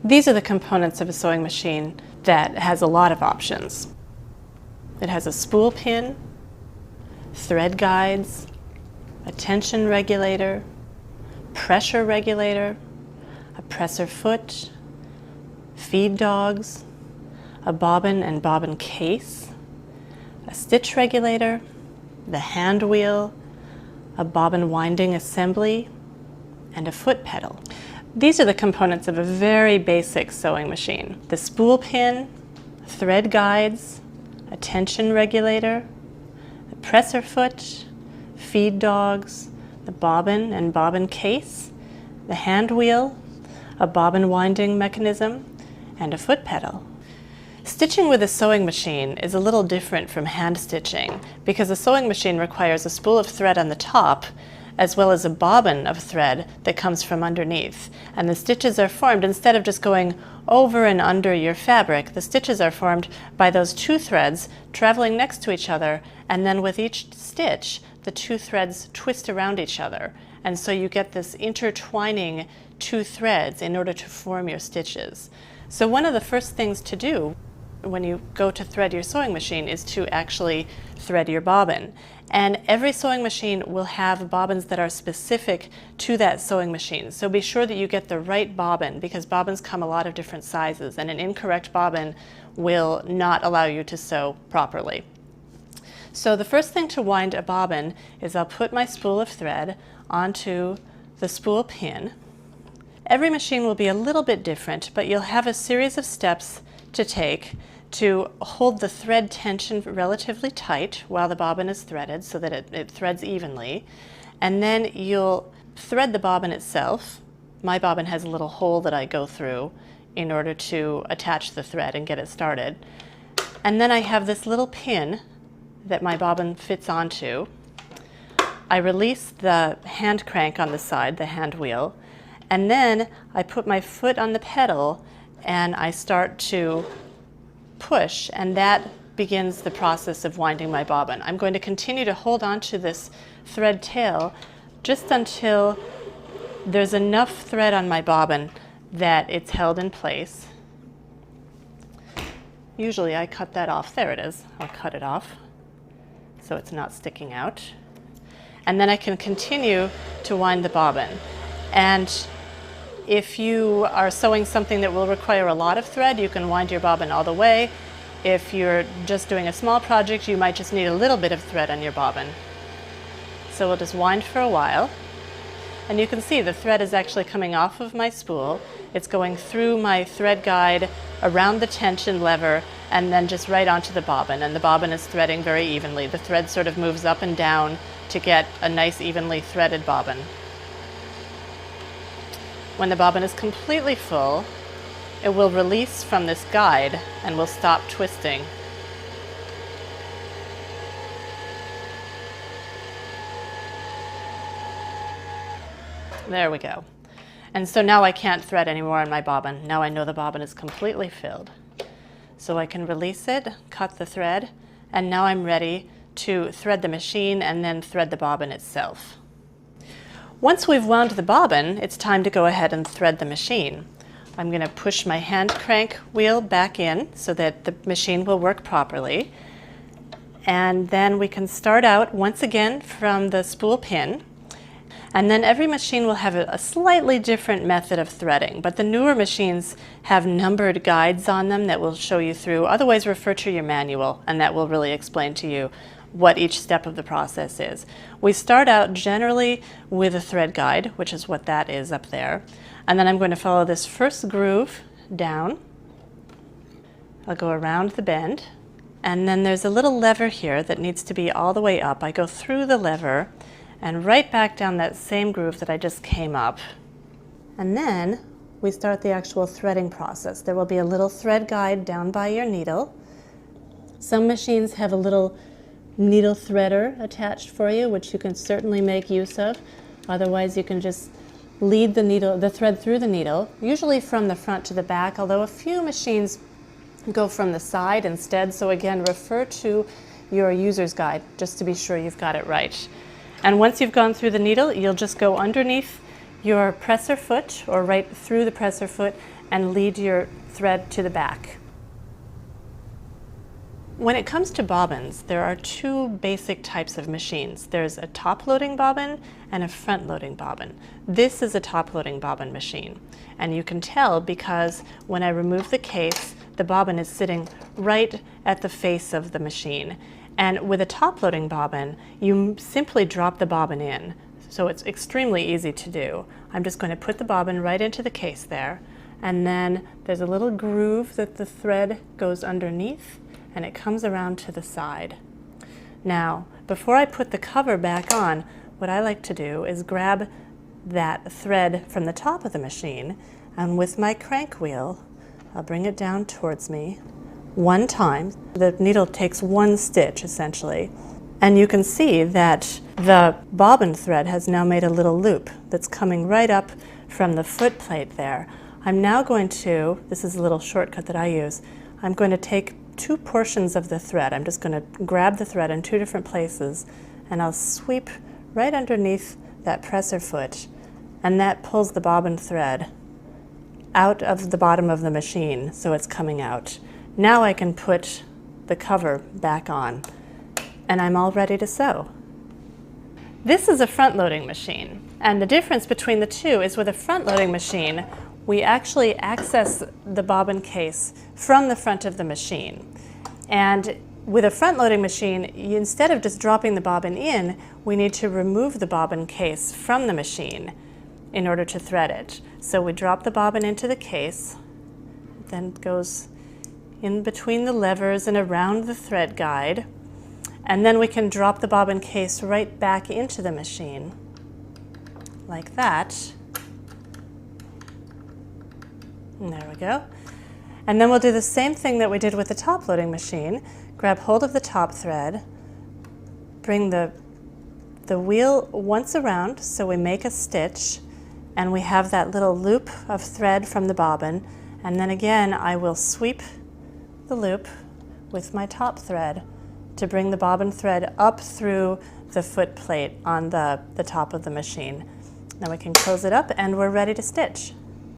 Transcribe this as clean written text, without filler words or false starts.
These are the components of a sewing machine that has a lot of options. It has a spool pin, thread guides, a tension regulator, pressure regulator, a presser foot, feed dogs, a bobbin and bobbin case, a stitch regulator, the hand wheel, a bobbin winding assembly, and a foot pedal. These are the components of a very basic sewing machine. The spool pin, thread guides, a tension regulator, the presser foot, feed dogs, the bobbin and bobbin case, the hand wheel, a bobbin winding mechanism, and a foot pedal. Stitching with a sewing machine is a little different from hand stitching because a sewing machine requires a spool of thread on the top as well as a bobbin of thread that comes from underneath. And the stitches are formed, instead of just going over and under your fabric, the stitches are formed by those two threads traveling next to each other, and then with each stitch, the two threads twist around each other. And so you get this intertwining two threads in order to form your stitches. So one of the first things to do when you go to thread your sewing machine is to actually thread your bobbin. And every sewing machine will have bobbins that are specific to that sewing machine. So be sure that you get the right bobbin, because bobbins come a lot of different sizes, and an incorrect bobbin will not allow you to sew properly. So the first thing to wind a bobbin is I'll put my spool of thread onto the spool pin. Every machine will be a little bit different, but you'll have a series of steps to take to hold the thread tension relatively tight while the bobbin is threaded so that it threads evenly. And then you'll thread the bobbin itself. My bobbin has a little hole that I go through in order to attach the thread and get it started. And then I have this little pin that my bobbin fits onto. I release the hand crank on the side, the hand wheel, and then I put my foot on the pedal and I start to push, and that begins the process of winding my bobbin. I'm going to continue to hold on to this thread tail just until there's enough thread on my bobbin that it's held in place. Usually I cut that off. There it is. I'll cut it off so it's not sticking out. And then I can continue to wind the bobbin. And if you are sewing something that will require a lot of thread, you can wind your bobbin all the way. If you're just doing a small project, you might just need a little bit of thread on your bobbin. So we'll just wind for a while. And you can see the thread is actually coming off of my spool. It's going through my thread guide, around the tension lever, and then just right onto the bobbin. And the bobbin is threading very evenly. The thread sort of moves up and down to get a nice evenly threaded bobbin. When the bobbin is completely full, it will release from this guide and will stop twisting. There we go. And so now I can't thread anymore on my bobbin. Now I know the bobbin is completely filled. So I can release it, cut the thread, and now I'm ready to thread the machine and then thread the bobbin itself. Once we've wound the bobbin, it's time to go ahead and thread the machine. I'm going to push my hand crank wheel back in so that the machine will work properly. And then we can start out once again from the spool pin. And then every machine will have a slightly different method of threading, but the newer machines have numbered guides on them that will show you through. Otherwise, refer to your manual, and that will really explain to you what each step of the process is. We start out generally with a thread guide, which is what that is up there. And then I'm going to follow this first groove down. I'll go around the bend. And then there's a little lever here that needs to be all the way up. I go through the lever and right back down that same groove that I just came up. And then we start the actual threading process. There will be a little thread guide down by your needle. Some machines have a little needle threader attached for you, which you can certainly make use of. Otherwise, you can just lead the thread through the needle, usually from the front to the back, although a few machines go from the side instead. So again, refer to your user's guide just to be sure you've got it right. And once you've gone through the needle, you'll just go underneath your presser foot or right through the presser foot and lead your thread to the back. When it comes to bobbins, there are two basic types of machines. There's a top-loading bobbin and a front-loading bobbin. This is a top-loading bobbin machine, and you can tell because when I remove the case, the bobbin is sitting right at the face of the machine. And with a top-loading bobbin, you simply drop the bobbin in, so it's extremely easy to do. I'm just going to put the bobbin right into the case there, and then there's a little groove that the thread goes underneath, and it comes around to the side. Now, before I put the cover back on, what I like to do is grab that thread from the top of the machine, and with my crank wheel, I'll bring it down towards me one time. The needle takes one stitch, essentially, and you can see that the bobbin thread has now made a little loop that's coming right up from the foot plate there. I'm now going to, this is a little shortcut that I use, I'm going to take two portions of the thread. I'm just going to grab the thread in two different places, and I'll sweep right underneath that presser foot, and that pulls the bobbin thread out of the bottom of the machine, so it's coming out. Now I can put the cover back on, and I'm all ready to sew. This is a front-loading machine, and the difference between the two is with a front-loading machine, we actually access the bobbin case from the front of the machine. And with a front-loading machine, instead of just dropping the bobbin in, we need to remove the bobbin case from the machine in order to thread it. So we drop the bobbin into the case, then it goes in between the levers and around the thread guide, and then we can drop the bobbin case right back into the machine, like that. And there we go. And then we'll do the same thing that we did with the top-loading machine. Grab hold of the top thread, bring the wheel once around so we make a stitch, and we have that little loop of thread from the bobbin. And then again, I will sweep the loop with my top thread to bring the bobbin thread up through the foot plate on the top of the machine. Now we can close it up and we're ready to stitch.